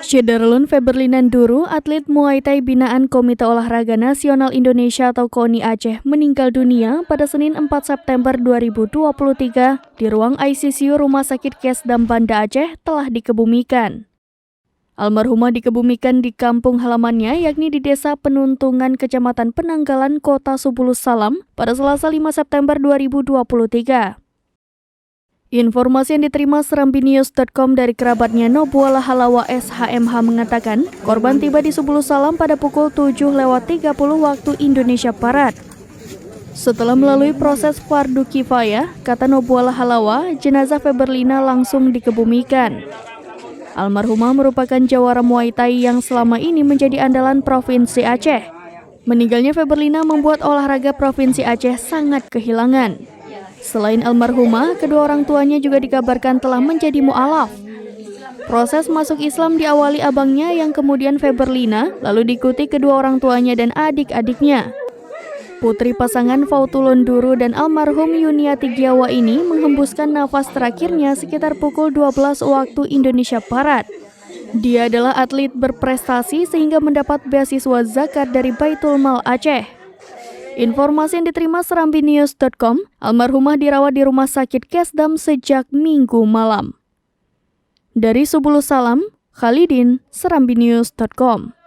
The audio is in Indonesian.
Syederlun Feberlinan Duru, atlet Muay Thai binaan Komite Olahraga Nasional Indonesia atau KONI Aceh, meninggal dunia pada Senin 4 September 2023 di ruang ICU Rumah Sakit Kesdam Banda Aceh telah dikebumikan. Almarhumah dikebumikan di kampung halamannya, yakni di Desa Penuntungan, Kecamatan Penanggalan, Kota Subulus Salam, pada Selasa 5 September 2023. Informasi yang diterima serambinews.com dari kerabatnya Nobuala Halawa SHMH mengatakan, korban tiba di Subulus Salam pada pukul 7:30 waktu Indonesia Barat. Setelah melalui proses fardu kifayah, kata Nobuala Halawa, jenazah Feberlina langsung dikebumikan. Almarhumah merupakan jawara Muay Thai yang selama ini menjadi andalan Provinsi Aceh. Meninggalnya Feberlina membuat olahraga Provinsi Aceh sangat kehilangan. Selain almarhumah, kedua orang tuanya juga dikabarkan telah menjadi mu'alaf. Proses masuk Islam diawali abangnya yang kemudian Feberlina, lalu diikuti kedua orang tuanya dan adik-adiknya. Putri pasangan Fautulun Duru dan almarhum Yuniati Giawa ini menghembuskan nafas terakhirnya sekitar pukul 12 waktu Indonesia Barat. Dia adalah atlet berprestasi sehingga mendapat beasiswa zakat dari Baitul Mal Aceh. Informasi yang diterima serambinews.com, almarhumah dirawat di Rumah Sakit Kesdam sejak Minggu malam. Dari Subulus Salam, Khalidin, serambinews.com.